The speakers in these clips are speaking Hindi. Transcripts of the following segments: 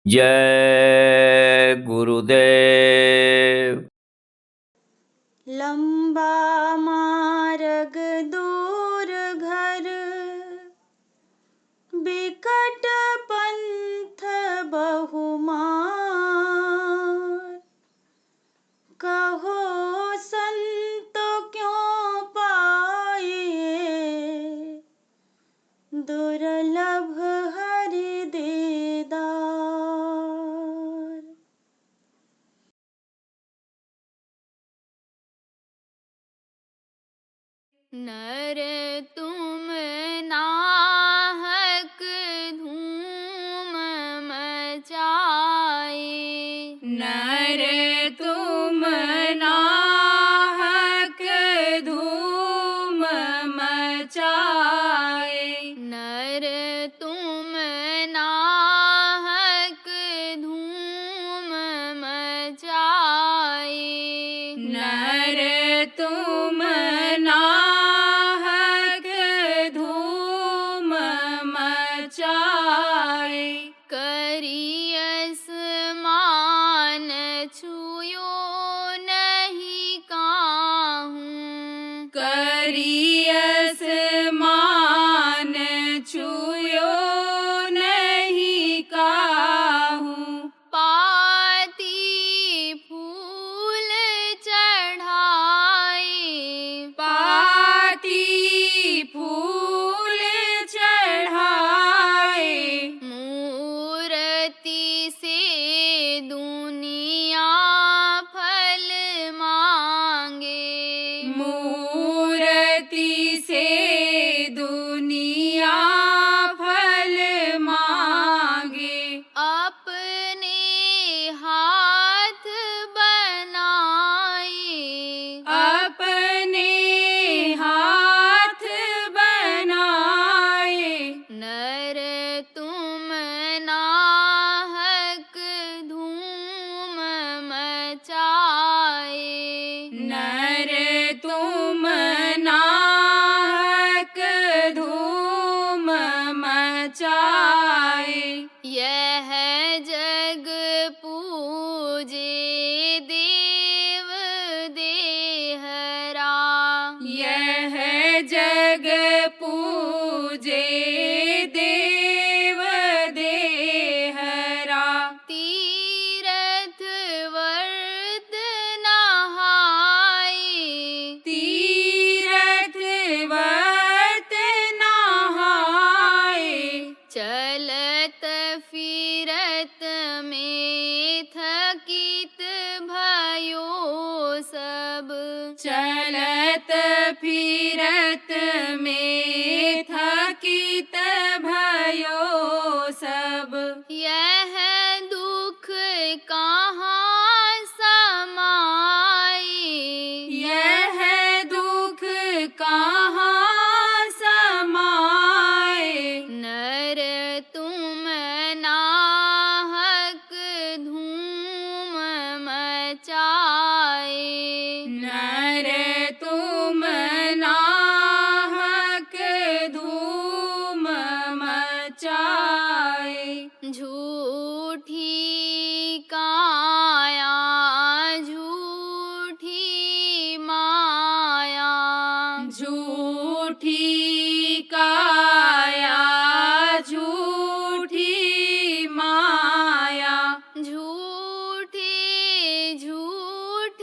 जय गुरुदेव। लंबा मार्ग दूर घर, बिकट पंथ बहुमार। कहो संत क्यों पाइए, दुर्लभ हरि दीदार। नर तुम नाहक धूम मचाए, नर तुम नाहक धूम मचाए। नर तुम नाहक धूम मचाए। नर तुम नाहक धूम मचाए। करियस मान छुयो नहीं काहूँ, करियस मान छुयो नहीं काहूँ। पाती फूल चढ़ाए, पाती फूल चढ़ाए। मूर्ति से दुनिया फल मांगे, मूर्ति से दुनिया फल मांगे। अपने हाथ बनाए, अपने हाथ बनाए। नर तुम नाहक धूम मचाए। नर तुम नाहक धूम मचाए। यह जग पूजे देव देहरा, यह जग पूजे देव देहरा। तीरथ वर्त नहाए, तीरथ वर्त नहाए। चलत फिरत में थकित भयो सब, चलत फिरत में थकित भयो सब। यह दुख कहाँ समाए, यह दुख कहाँ समाए। नर तुम नाहक धूम मचाए। नर तुम नाहक धूम मचाए। झूठी काया झूठी माया, झूठी काया झूठी माया। झूठे झूठ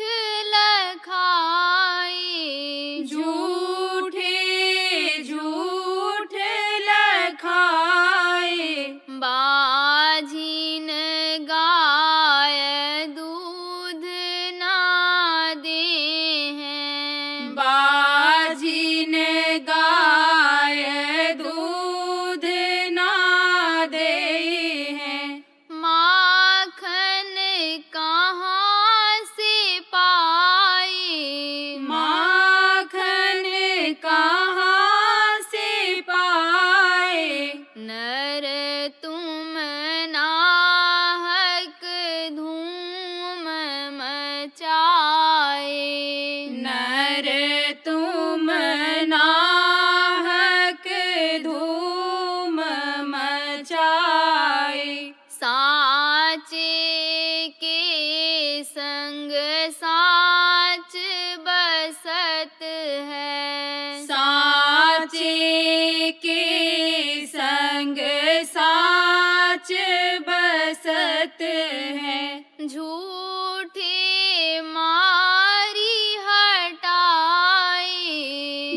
लखाए, झूठे झूठ लखाए। बाझिन गाय दूध ना दे हैं, बाझिन गाय साचे के संग साच बसत है, झूठे मारी हटाए,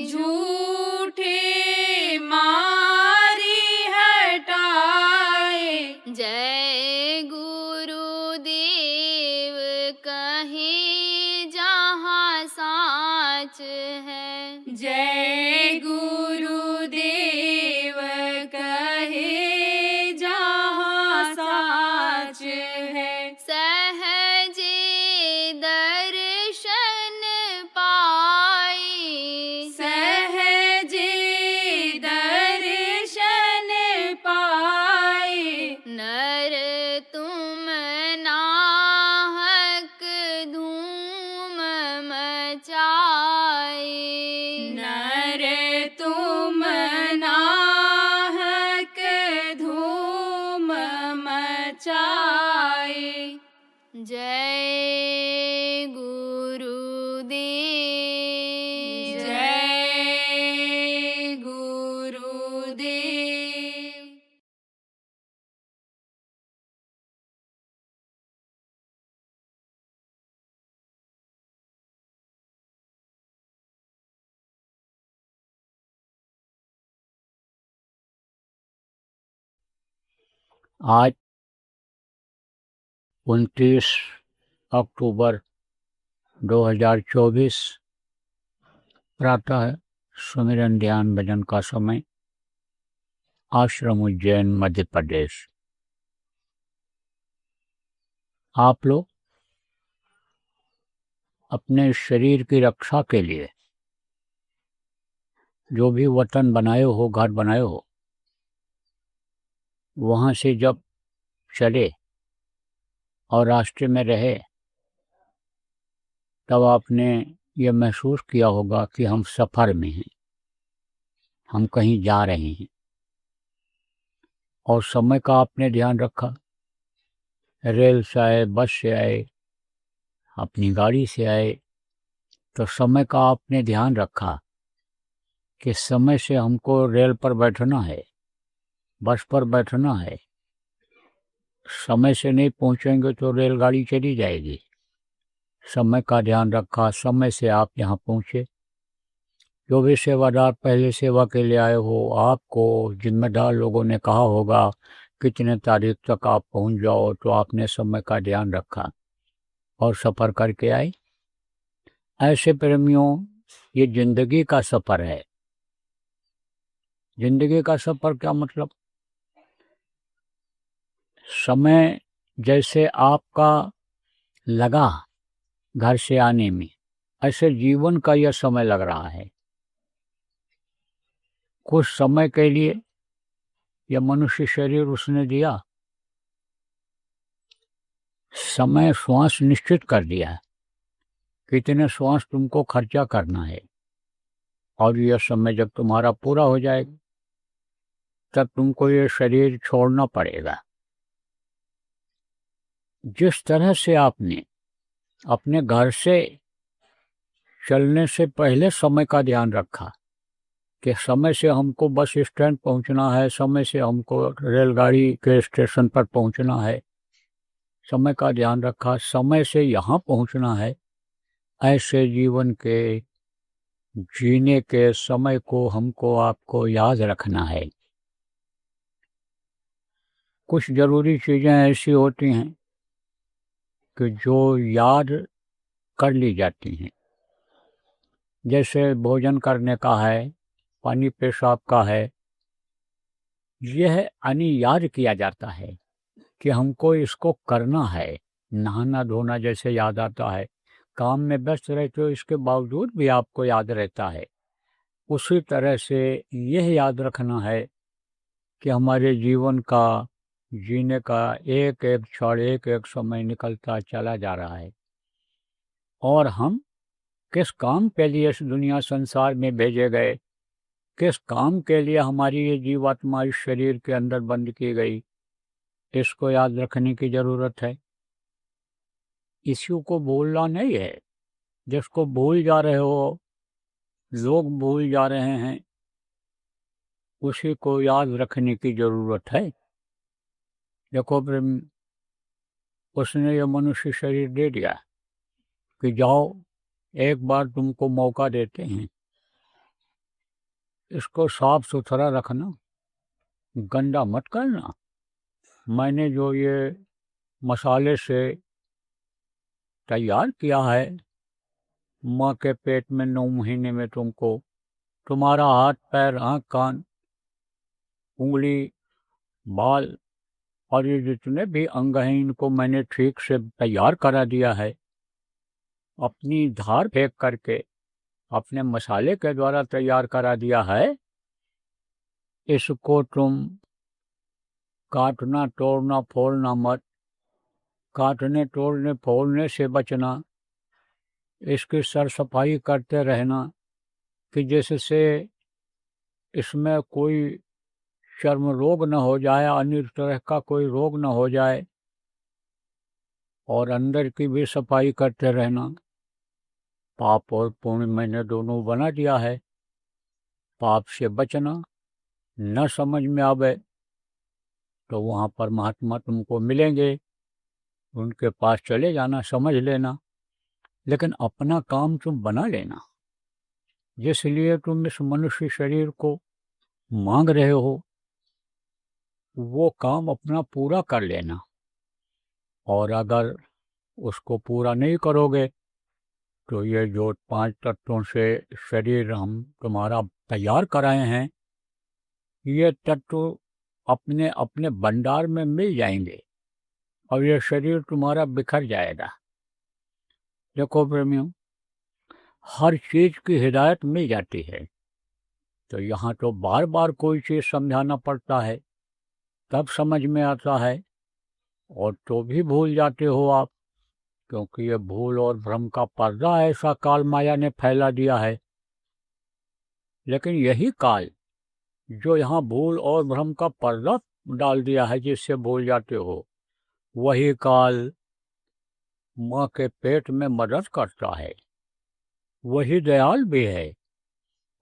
झूठे मारी हटाए। जय गुरुदेव कहे जहाँ साच है, जय गुरुदेव कहे जहाँ साच है। सहजे दर्शन पाए, सहजे दर्शन पाए। नर तुम नाहक धूम मचाए, नर तुम नाहक धूम मचाए। जय गुरुदेव, जय गुरुदेव। आज 29 अक्टूबर 2024 प्रातः सुमिरन ध्यान भजन का समय, आश्रम उज्जैन मध्य प्रदेश। आप लोग अपने शरीर की रक्षा के लिए जो भी वतन बनाए हो, घर बनाए हो, वहाँ से जब चले और रास्ते में रहे, तब आपने ये महसूस किया होगा कि हम सफ़र में हैं, हम कहीं जा रहे हैं, और समय का आपने ध्यान रखा। रेल से आए, बस से आए, अपनी गाड़ी से आए, तो समय का आपने ध्यान रखा कि समय से हमको रेल पर बैठना है, बस पर बैठना है। समय से नहीं पहुंचेंगे तो रेलगाड़ी चली जाएगी। समय का ध्यान रखा, समय से आप यहाँ पहुँचे। जो भी सेवादार पहले सेवा के लिए आए हो, आपको जिम्मेदार लोगों ने कहा होगा कितने तारीख तक आप पहुँच जाओ, तो आपने समय का ध्यान रखा और सफ़र करके आए। ऐसे प्रेमियों, ये जिंदगी का सफ़र है। जिंदगी का सफ़र क्या मतलब? समय जैसे आपका लगा घर से आने में, ऐसे जीवन का यह समय लग रहा है। कुछ समय के लिए यह मनुष्य शरीर उसने दिया, समय श्वास निश्चित कर दिया है, कितने श्वास तुमको खर्चा करना है, और यह समय जब तुम्हारा पूरा हो जाएगा तब तुमको ये शरीर छोड़ना पड़ेगा। जिस तरह से आपने अपने घर से चलने से पहले समय का ध्यान रखा कि समय से हमको बस स्टैंड पहुंचना है, समय से हमको रेलगाड़ी के स्टेशन पर पहुंचना है, समय का ध्यान रखा, समय से यहाँ पहुंचना है, ऐसे जीवन के जीने के समय को हमको आपको याद रखना है। कुछ ज़रूरी चीज़ें ऐसी होती हैं कि जो याद कर ली जाती हैं, जैसे भोजन करने का है, पानी पेशाब का है, यह याद किया जाता है कि हमको इसको करना है। नहाना धोना जैसे याद आता है, काम में व्यस्त रहते हो इसके बावजूद भी आपको याद रहता है। उसी तरह से यह याद रखना है कि हमारे जीवन का जीने का एक एक क्षण, एक एक समय निकलता चला जा रहा है, और हम किस काम के लिए इस दुनिया संसार में भेजे गए, किस काम के लिए हमारी ये जीवात्मा इस शरीर के अंदर बंद की गई, इसको याद रखने की ज़रूरत है। इसी को भूलना नहीं है। जिसको भूल जा रहे हो, लोग भूल जा रहे हैं, उसी को याद रखने की जरूरत है। देखो प्रेम, उसने ये मनुष्य शरीर दे दिया कि जाओ, एक बार तुमको मौका देते हैं, इसको साफ सुथरा रखना, गंदा मत करना। मैंने जो ये मसाले से तैयार किया है, माँ के पेट में 9 महीने में तुमको, तुम्हारा हाथ पैर आँख कान उंगली बाल और ये जितने भी अंग हैं, इनको मैंने ठीक से तैयार करा दिया है। अपनी धार फेंक करके अपने मसाले के द्वारा तैयार करा दिया है। इसको तुम काटना तोड़ना फोड़ना मत, काटने तोड़ने फोड़ने से बचना। इसकी सर सफाई करते रहना कि जिससे इसमें कोई चर्म रोग न हो जाए, अन्य तरह का कोई रोग न हो जाए। और अंदर की भी सफाई करते रहना। पाप और पुण्य मैंने दोनों बना दिया है। पाप से बचना, न समझ में आवे तो वहाँ पर महात्मा तुमको मिलेंगे, उनके पास चले जाना, समझ लेना, लेकिन अपना काम तुम बना लेना। जिसलिए तुम इस मनुष्य शरीर को मांग रहे हो, वो काम अपना पूरा कर लेना। और अगर उसको पूरा नहीं करोगे तो ये जो 5 तत्वों से शरीर हम तुम्हारा तैयार कराए हैं, ये तत्व अपने अपने भंडार में मिल जाएंगे और ये शरीर तुम्हारा बिखर जाएगा। देखो प्रेमियों, हर चीज की हिदायत मिल जाती है, तो यहाँ तो बार बार कोई चीज समझाना पड़ता है, तब समझ में आता है। और तो भी भूल जाते हो आप, क्योंकि ये भूल और भ्रम का पर्दा ऐसा काल माया ने फैला दिया है। लेकिन यही काल जो यहाँ भूल और भ्रम का पर्दा डाल दिया है, जिससे भूल जाते हो, वही काल माँ के पेट में मदद करता है। वही दयाल भी है।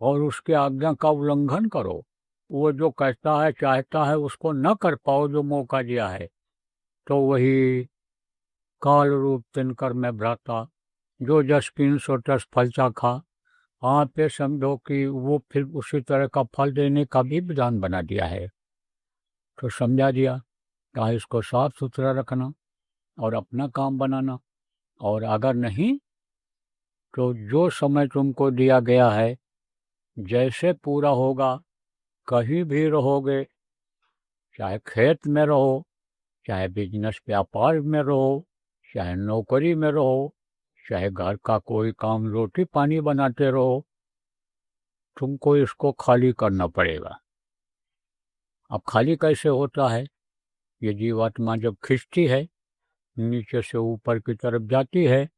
और उसके आज्ञा का उल्लंघन करो, वो जो कहता है चाहता है उसको न कर पाओ, जो मौका दिया है, तो वही काल रूप तिनकर में भ्राता, जो जस कीन सो तस फल चाखा। आप ये समझो कि वो फिर उसी तरह का फल देने का भी विधान बना दिया है। तो समझा दिया, कहा इसको साफ सुथरा रखना और अपना काम बनाना। और अगर नहीं तो जो समय तुमको दिया गया है, जैसे पूरा होगा, कहीं भी रहोगे, चाहे खेत में रहो, चाहे बिजनेस व्यापार में रहो, चाहे नौकरी में रहो, चाहे घर का कोई काम रोटी पानी बनाते रहो, तुमको इसको खाली करना पड़ेगा। अब खाली कैसे होता है? ये जीवात्मा जब खिंचती है, नीचे से ऊपर की तरफ जाती है,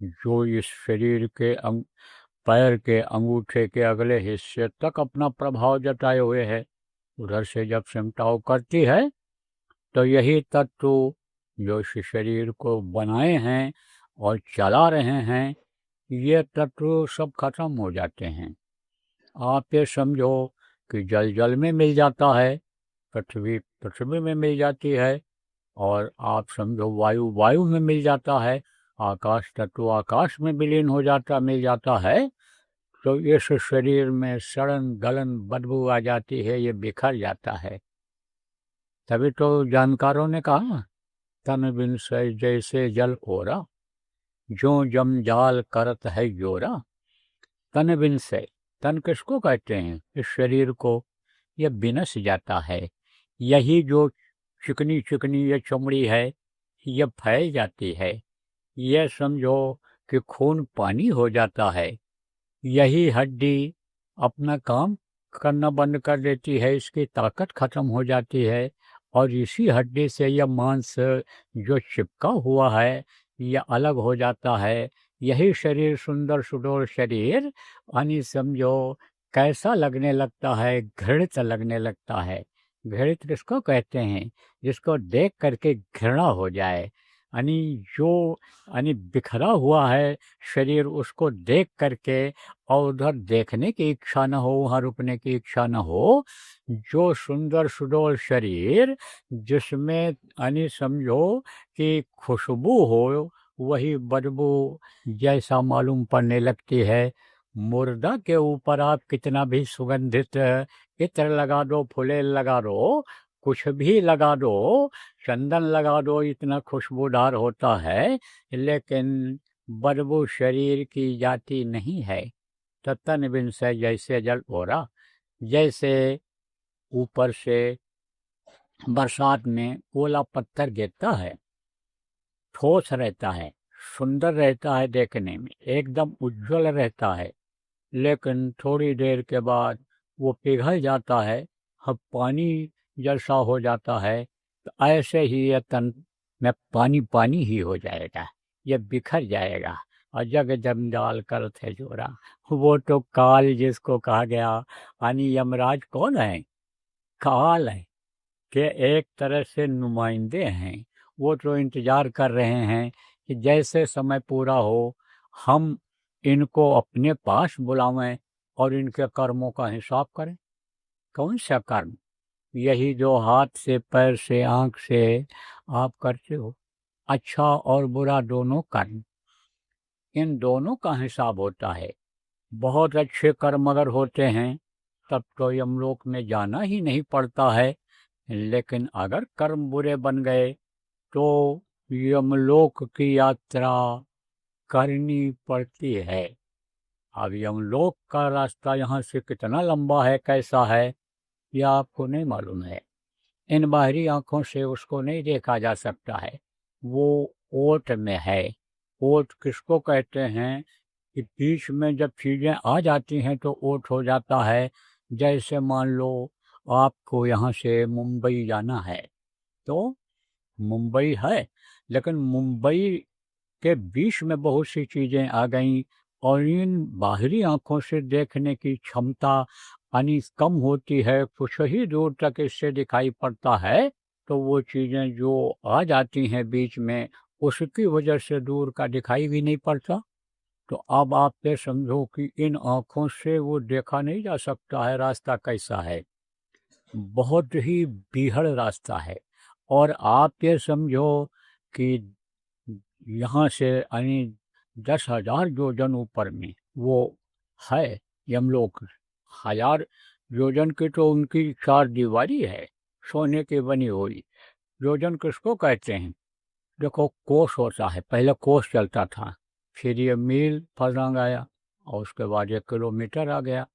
जो इस शरीर के पैर के अंगूठे के अगले हिस्से तक अपना प्रभाव जताए हुए है, उधर से जब सिमटाव करती है, तो यही तत्व जो इस शरीर को बनाए हैं और चला रहे हैं, ये तत्व सब खत्म हो जाते हैं। आप ये समझो कि जल जल में मिल जाता है, पृथ्वी पृथ्वी में मिल जाती है, और आप समझो वायु वायु में मिल जाता है, आकाश तत्व आकाश में विलीन हो जाता मिल जाता है। तो इस शरीर में सड़न गलन बदबू आ जाती है, ये बिखर जाता है। तभी तो जानकारों ने कहा, तन बिन से जैसे जल ओरा, जो जम जाल करत है जोरा। तन बिन से, तन किसको कहते हैं? इस शरीर को। यह बिनस जाता है। यही जो चिकनी चिकनी ये चमड़ी है, यह फैल जाती है। यह समझो कि खून पानी हो जाता है। यही हड्डी अपना काम करना बंद कर देती है, इसकी ताकत खत्म हो जाती है, और इसी हड्डी से यह मांस जो चिपका हुआ है, यह अलग हो जाता है। यही शरीर, सुंदर सुडोल शरीर, यानी समझो कैसा लगने लगता है? घृणित लगने लगता है। घृणित किसको कहते हैं? जिसको देख करके घृणा हो जाए। यानी जो यानी बिखरा हुआ है शरीर, उसको देख करके और उधर देखने की इच्छा न हो, वहाँ रुकने की इच्छा न हो। जो सुंदर सुडौल शरीर जिसमें यानी समझो कि खुशबू हो, वही बदबू जैसा मालूम पड़ने लगती है। मुर्दा के ऊपर आप कितना भी सुगंधित इत्र लगा दो, फुलेल लगा दो, कुछ भी लगा दो, चंदन लगा दो, इतना खुशबूदार होता है, लेकिन बदबू शरीर की जाती नहीं है। तो तन बिन से जैसे जल ओरा, जैसे ऊपर से बरसात में ओला पत्थर गिरता है, ठोस रहता है, सुंदर रहता है, देखने में एकदम उज्जवल रहता है, लेकिन थोड़ी देर के बाद वो पिघल जाता है, अब पानी जैसा हो जाता है। तो ऐसे ही ये तन में पानी पानी ही हो जाएगा, ये बिखर जाएगा। और जग जंजाल कर थे जोरा, वो तो काल जिसको कहा गया, यानी यमराज कौन है? काल है, के एक तरह से नुमाइंदे हैं। वो तो इंतजार कर रहे हैं कि जैसे समय पूरा हो, हम इनको अपने पास बुलावें और इनके कर्मों का हिसाब करें। कौन सा कर्म? यही जो हाथ से, पैर से, आंख से आप करते हो, अच्छा और बुरा दोनों कर्म, इन दोनों का हिसाब होता है। बहुत अच्छे कर्म अगर होते हैं तब तो यमलोक में जाना ही नहीं पड़ता है, लेकिन अगर कर्म बुरे बन गए तो यमलोक की यात्रा करनी पड़ती है। अब यमलोक का रास्ता यहाँ से कितना लंबा है, कैसा है, यह आपको नहीं मालूम है। इन बाहरी आंखों से उसको नहीं देखा जा सकता है। वो ओट में है। ओट किसको कहते हैं कि बीच में जब चीज़ें आ जाती हैं तो ओट हो जाता है। जैसे मान लो आपको यहाँ से मुंबई जाना है, तो मुंबई है, लेकिन मुंबई के बीच में बहुत सी चीज़ें आ गईं और इन बाहरी आंखों से देखने की क्षमता यानी कम होती है, कुछ ही दूर तक इससे दिखाई पड़ता है, तो वो चीज़ें जो आ जाती हैं बीच में, उसकी वजह से दूर का दिखाई भी नहीं पड़ता। तो अब आप ये समझो कि इन आँखों से वो देखा नहीं जा सकता है रास्ता कैसा है, बहुत ही बीहड़ रास्ता है। और आप ये समझो कि यहाँ से यानी 10,000 योजन ऊपर में वो है यमलोक। 1000 योजन की तो उनकी चार दीवारी है, सोने की बनी हुई। योजन किसको कहते हैं? देखो, कोस होता है, पहले कोस चलता था, फिर ये मील फर्लांग आया और उसके बाद 1 किलोमीटर आ गया।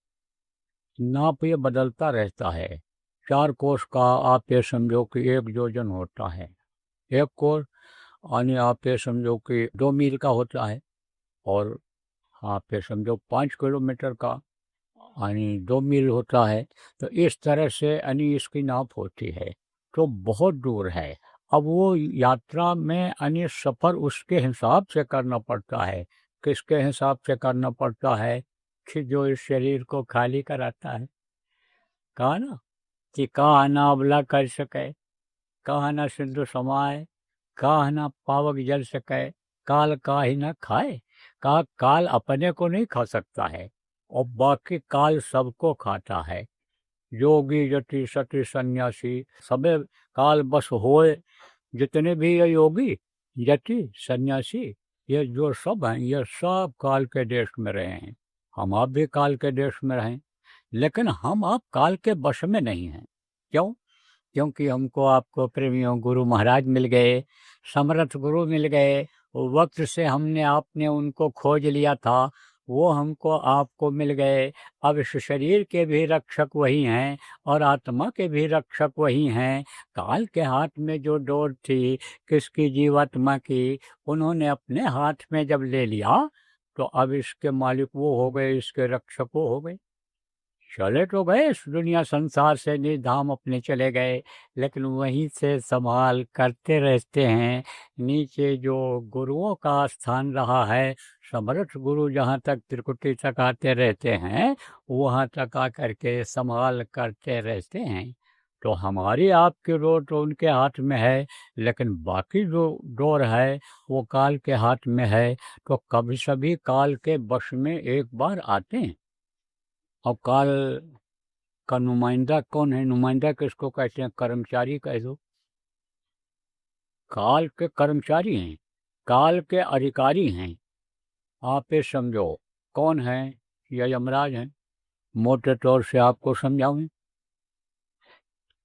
नाप ये बदलता रहता है। 4 कोस का आप ये समझो कि 1 योजन होता है। 1 कोस यानी आप ये समझो कि 2 मील का होता है, और आप ये समझो 5 किलोमीटर का यानी 2 मील होता है। तो इस तरह से यानी इसकी नाप होती है, तो बहुत दूर है। अब वो यात्रा में यानी सफ़र उसके हिसाब से करना पड़ता है। किसके हिसाब से करना पड़ता है? कि जो इस शरीर को खाली कराता है। कहा ना कि कहा ना अबला कर सके, कहा ना सिंधु समाए, कहा ना पावक जल सके, काल का ही ना खाए। कहा काल अपने को नहीं खा सकता है और बाकी काल सबको खाता है। योगी जति सती सन्यासी सबे काल बस होए। जितने भी ये योगी जति सन्यासी, ये जो सब हैं, ये सब काल के देश में रहे हैं। हम आप भी काल के देश में रहें, लेकिन हम आप काल के वश में नहीं हैं। क्यों? क्योंकि हमको आपको प्रेमियों गुरु महाराज मिल गए, समर्थ गुरु मिल गए। वो वक्त से हमने आपने उनको खोज लिया था, वो हमको आपको मिल गए। अब इस शरीर के भी रक्षक वही हैं और आत्मा के भी रक्षक वही हैं। काल के हाथ में जो डोर थी किसकी? जीवात्मा की। उन्होंने अपने हाथ में जब ले लिया तो अब इसके मालिक वो हो गए, इसके रक्षक वो हो गए। चले तो गए इस दुनिया संसार से, निर्धाम अपने चले गए, लेकिन वहीं से संभाल करते रहते हैं। नीचे जो गुरुओं का स्थान रहा है, समर्थ गुरु जहाँ तक त्रिकुटी तक आते रहते हैं, वहाँ तक आकर के संभाल करते रहते हैं। तो हमारी आपकी डोर तो उनके हाथ में है, लेकिन बाकी जो डोर है वो काल के हाथ में है। तो कभी सभी काल के वश में एक बार आते हैं। और काल का नुमाइंदा कौन है? नुमाइंदा किसको कहते हैं? कर्मचारी कह दो। काल के कर्मचारी हैं, काल के अधिकारी हैं। आप ये समझो कौन है? यह यमराज हैं। मोटे तौर से आपको समझाऊं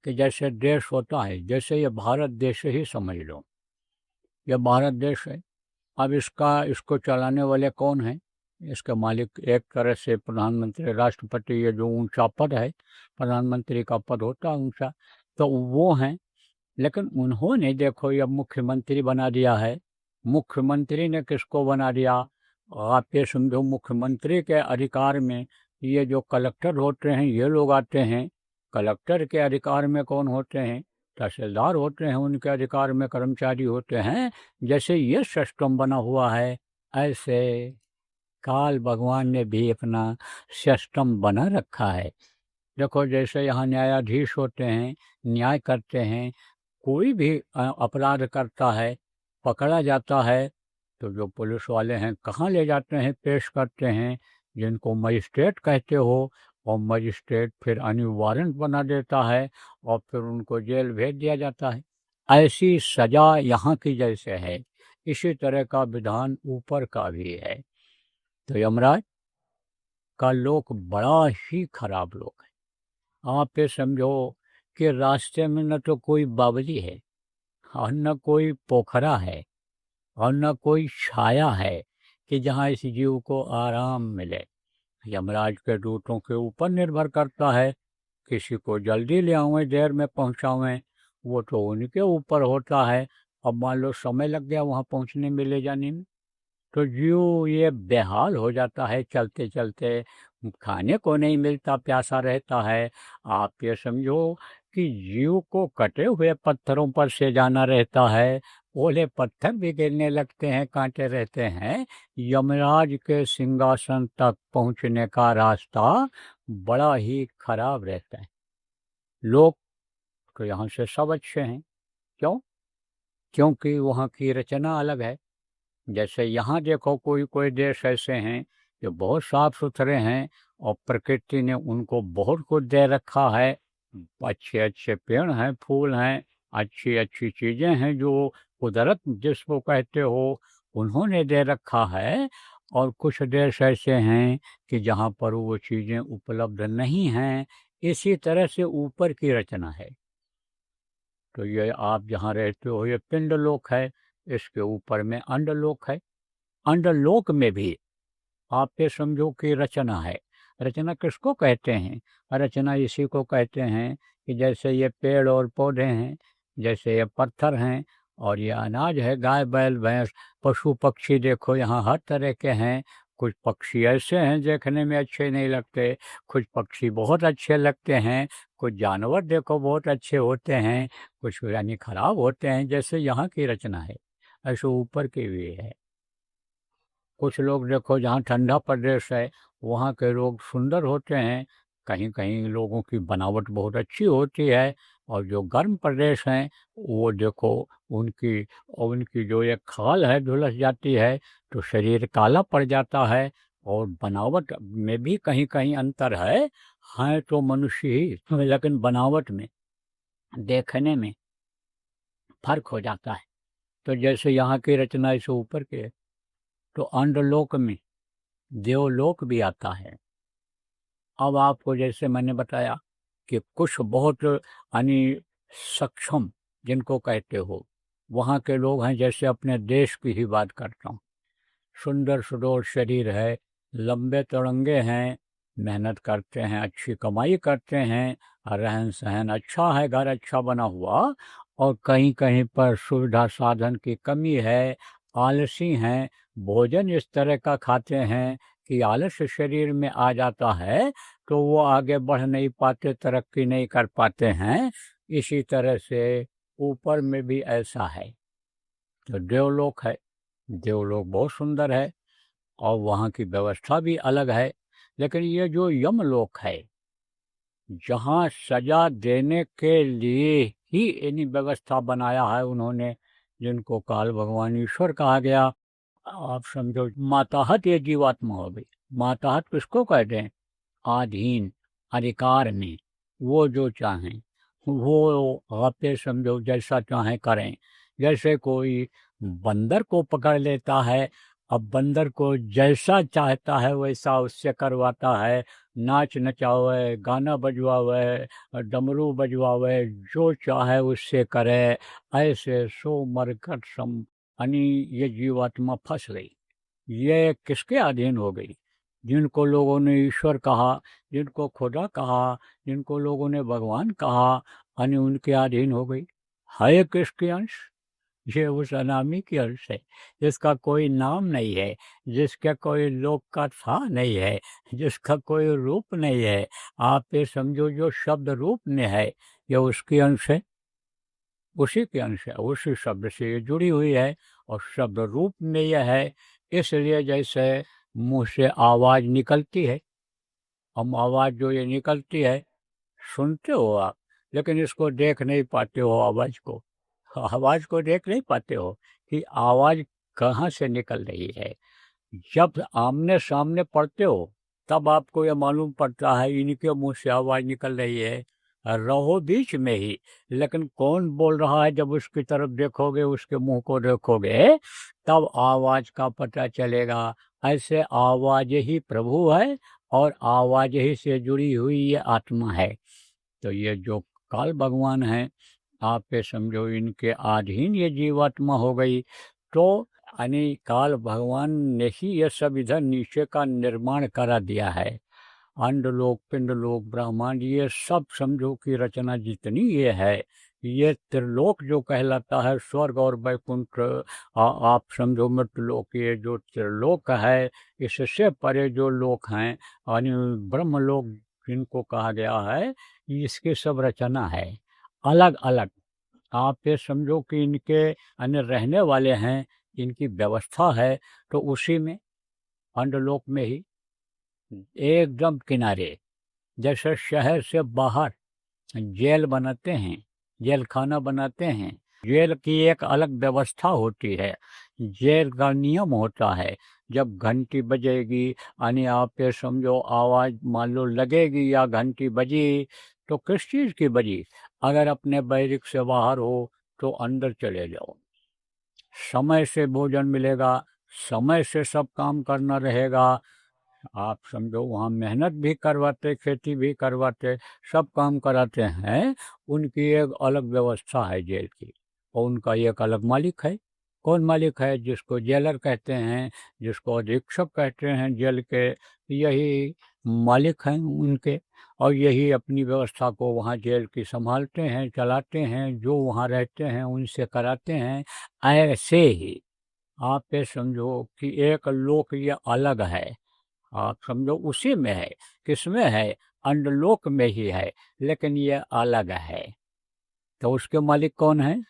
कि जैसे देश होता है, जैसे ये भारत देश ही समझ लो, यह भारत देश है। अब इसको चलाने वाले कौन हैं? इसके मालिक एक तरह से प्रधानमंत्री, राष्ट्रपति, ये जो ऊंचा पद है, प्रधानमंत्री का पद होता है ऊंचा, तो वो हैं। लेकिन उन्होंने देखो ये मुख्यमंत्री बना दिया है। मुख्यमंत्री ने किसको बना दिया? आप ये समझो मुख्यमंत्री के अधिकार में ये जो कलेक्टर होते हैं ये लोग आते हैं। कलेक्टर के अधिकार में कौन होते हैं? तहसीलदार होते हैं, उनके अधिकार में कर्मचारी होते हैं। जैसे ये सिस्टम बना हुआ है, ऐसे काल भगवान ने भी अपना सिस्टम बना रखा है। देखो जैसे यहाँ न्यायाधीश होते हैं, न्याय करते हैं। कोई भी अपराध करता है, पकड़ा जाता है, तो जो पुलिस वाले हैं कहाँ ले जाते हैं? पेश करते हैं, जिनको मजिस्ट्रेट कहते हो। और मजिस्ट्रेट फिर वारंट बना देता है और फिर उनको जेल भेज दिया जाता है। ऐसी सजा यहाँ की जैसे है, इसी तरह का विधान ऊपर का भी है। तो यमराज का लोक बड़ा ही खराब लोक है। आप ये समझो कि रास्ते में न तो कोई बावली है, और न कोई पोखरा है, और न कोई छाया है कि जहाँ इस जीव को आराम मिले। यमराज के दूतों के ऊपर निर्भर करता है, किसी को जल्दी ले आवें, देर में पहुँचावें, वो तो उनके ऊपर होता है। अब मान लो समय लग गया वहाँ पहुँचने में, ले जाने में, तो जीव ये बेहाल हो जाता है। चलते चलते खाने को नहीं मिलता, प्यासा रहता है। आप ये समझो कि जीव को कटे हुए पत्थरों पर से जाना रहता है। ओले पत्थर भी गिरने लगते हैं, कांटे रहते हैं। यमराज के सिंहासन तक पहुंचने का रास्ता बड़ा ही खराब रहता है। लोग तो यहाँ से सब अच्छे हैं। क्यों? क्योंकि वहाँ की रचना अलग है। जैसे यहाँ देखो कोई कोई देश ऐसे हैं जो बहुत साफ सुथरे हैं और प्रकृति ने उनको बहुत कुछ दे रखा है। अच्छे अच्छे पेड़ हैं, फूल हैं, अच्छी अच्छी चीज़ें हैं जो कुदरत जिसको कहते हो उन्होंने दे रखा है। और कुछ देश ऐसे हैं कि जहाँ पर वो चीज़ें उपलब्ध नहीं हैं। इसी तरह से ऊपर की रचना है। तो ये आप जहाँ रहते हो ये पिंडलोक है, इसके ऊपर में अंडलोक है। अंडलोक में भी आप ये समझो कि रचना है। रचना किसको कहते हैं? रचना इसी को कहते हैं कि जैसे ये पेड़ और पौधे हैं, जैसे ये पत्थर हैं, और ये अनाज है, गाय बैल भैंस, पशु पक्षी देखो यहाँ हर तरह के हैं। कुछ पक्षी ऐसे हैं देखने में अच्छे नहीं लगते, कुछ पक्षी बहुत अच्छे लगते हैं। कुछ जानवर देखो बहुत अच्छे होते हैं, कुछ यानी खराब होते हैं। जैसे यहाँ की रचना है ऐसे ऊपर की भी है। कुछ लोग देखो जहाँ ठंडा प्रदेश है वहाँ के लोग सुंदर होते हैं, कहीं कहीं लोगों की बनावट बहुत अच्छी होती है। और जो गर्म प्रदेश हैं वो देखो उनकी जो एक खाल है झुलस जाती है, तो शरीर काला पड़ जाता है। और बनावट में भी कहीं कहीं अंतर है। हैं तो मनुष्य ही, लेकिन बनावट में, देखने में फर्क हो जाता है। तो जैसे यहाँ की रचना इसे ऊपर के, तो अंडलोक में देवलोक भी आता है। अब आपको जैसे मैंने बताया कि कुछ बहुत यानी सक्षम जिनको कहते हो वहाँ के लोग हैं। जैसे अपने देश की ही बात करता हूँ, सुंदर सुडौल शरीर है, लंबे तिरंगे हैं, मेहनत करते हैं, अच्छी कमाई करते हैं, रहन सहन अच्छा है, घर अच्छा बना हुआ। और कहीं कहीं पर सुविधा साधन की कमी है, आलसी हैं, भोजन इस तरह का खाते हैं कि आलस शरीर में आ जाता है, तो वो आगे बढ़ नहीं पाते, तरक्की नहीं कर पाते हैं। इसी तरह से ऊपर में भी ऐसा है। तो देवलोक है, देवलोक बहुत सुंदर है और वहाँ की व्यवस्था भी अलग है। लेकिन ये जो यमलोक है, जहाँ सजा देने के लिए ही इन्हीं व्यवस्था बनाया है उन्होंने, जिनको काल भगवान ईश्वर कहा गया। आप समझो माताहत ये जीवात्मा हो गई। माताहत किसको कहते हैं? आधीन, अधिकार में, वो जो चाहें वो आप ये समझो जैसा चाहें करें। जैसे कोई बंदर को पकड़ लेता है, अब बंदर को जैसा चाहता है वैसा उससे करवाता है, नाच नचावे, गाना बजवावे, डमरू बजवावे, जो चाहे उससे करे। ऐसे सो मरकट सम यानी ये जीवात्मा फंस गई। ये किसके अधीन हो गई? जिनको लोगों ने ईश्वर कहा, जिनको खुदा कहा, जिनको लोगों ने भगवान कहा, यानी उनके अधीन हो गई। है किसके अंश? ये उस अनामी की अंश है, जिसका कोई नाम नहीं है, जिसका कोई लोक कथा नहीं है, जिसका कोई रूप नहीं है। आप ये समझो जो शब्द रूप में है ये उसकी अंश है, उसी के अंश है, उसी शब्द से ये जुड़ी हुई है और शब्द रूप में यह है। इसलिए जैसे मुंह से आवाज निकलती है, हम आवाज जो ये निकलती है सुनते हो आप, लेकिन इसको देख नहीं पाते हो। आवाज को देख नहीं पाते हो कि आवाज कहाँ से निकल रही है। जब आमने सामने पढ़ते हो तब आपको ये मालूम पड़ता है इनके मुंह से आवाज निकल रही है। रहो बीच में ही, लेकिन कौन बोल रहा है जब उसकी तरफ देखोगे, उसके मुंह को देखोगे, तब आवाज का पता चलेगा। ऐसे आवाज ही प्रभु है और आवाज ही से जुड़ी हुई ये आत्मा है। तो ये जो काल भगवान हैं, आप ये समझो इनके अधीन ये जीवात्मा हो गई। तो यानी काल भगवान ने ही ये सब इधर नीचे का निर्माण करा दिया है। अंडलोक, पिंडलोक, ब्रह्मांड, ये सब समझो की रचना जितनी ये है, ये त्रिलोक जो कहलाता है, स्वर्ग और वैकुंठ, आप समझो मृतलोक, ये जो त्रिलोक है, इससे परे जो लोक हैं यानी ब्रह्मलोक जिनको कहा गया है, इसकी सब रचना है अलग अलग। आप ये समझो कि इनके अन्य रहने वाले हैं, इनकी व्यवस्था है, तो उसी में अंडलोक में ही एकदम किनारे, जैसे शहर से बाहर जेल बनाते हैं, जेल खाना बनाते हैं, जेल की एक अलग व्यवस्था होती है, जेल का नियम होता है। जब घंटी बजेगी यानी आप ये समझो आवाज मान लो लगेगी या घंटी बजी, तो किस चीज़ की बजी? अगर अपने बैरिक से बाहर हो तो अंदर चले जाओ, समय से भोजन मिलेगा, समय से सब काम करना रहेगा। आप समझो वहाँ मेहनत भी करवाते, खेती भी करवाते, सब काम कराते हैं। उनकी एक अलग व्यवस्था है जेल की, और उनका एक अलग मालिक है। कौन मालिक है? जिसको जेलर कहते हैं, जिसको अधीक्षक कहते हैं जेल के, यही मालिक हैं उनके। और यही अपनी व्यवस्था को वहाँ जेल की संभालते हैं, चलाते हैं, जो वहाँ रहते हैं उनसे कराते हैं। ऐसे ही आप ये समझो कि एक लोक ये अलग है, आप समझो उसी में है। किसमें है? अंडलोक में ही है, लेकिन ये अलग है। तो उसके मालिक कौन है?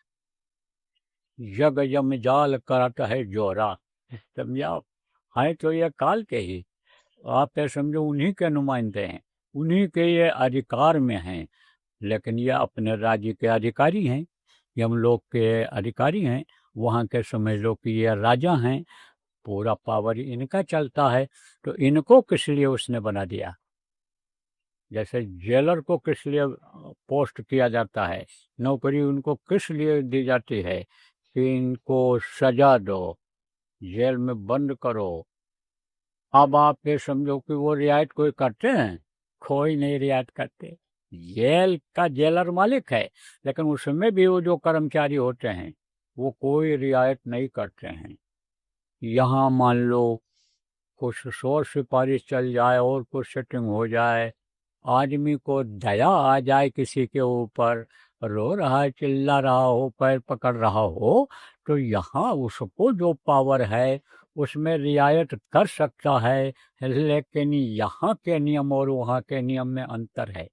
जग यम जाल करत है जोरा, समझा? है तो ये काल के ही, आप ये समझो उन्हीं के नुमाइंदे हैं, उन्हीं के ये अधिकार में हैं। लेकिन ये अपने राज्य के अधिकारी हैं, यमलोक के अधिकारी हैं, वहाँ के समझ लो कि ये राजा हैं, पूरा पावर इनका चलता है। तो इनको किस लिए उसने बना दिया? जैसे जेलर को किस लिए पोस्ट किया जाता है, नौकरी उनको किस लिए दी जाती है कि इनको सजा दो, जेल में बंद करो। अब आप ये समझो कि वो रियायत कोई करते हैं? कोई नहीं रियायत करते। जेल का जेलर मालिक है, लेकिन उसमें भी वो जो कर्मचारी होते हैं वो कोई रियायत नहीं करते हैं। यहाँ मान लो कुछ शोर सिपारिश चल जाए और कुछ सेटिंग हो जाए, आदमी को दया आ जाए किसी के ऊपर, रो रहा है, चिल्ला रहा हो, पैर पकड़ रहा हो, तो यहाँ उसको जो पावर है उसमें रियायत कर सकता है। लेकिन यहाँ के नियम और वहाँ के नियम में अंतर है,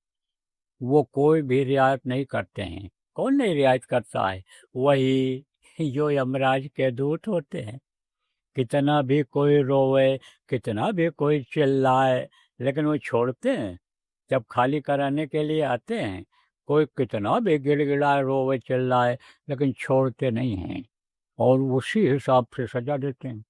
वो कोई भी रियायत नहीं करते हैं। कौन नहीं रियायत करता है? वही जो यमराज के दूत होते हैं। कितना भी कोई रोवे, कितना भी कोई चिल्लाए, लेकिन वो छोड़ते हैं? जब खाली कराने के लिए आते हैं, कोई कितना भी गिड़गिड़ाए, रोवे, चिल्लाए, लेकिन छोड़ते नहीं हैं और उसी हिसाब से सजा देते हैं।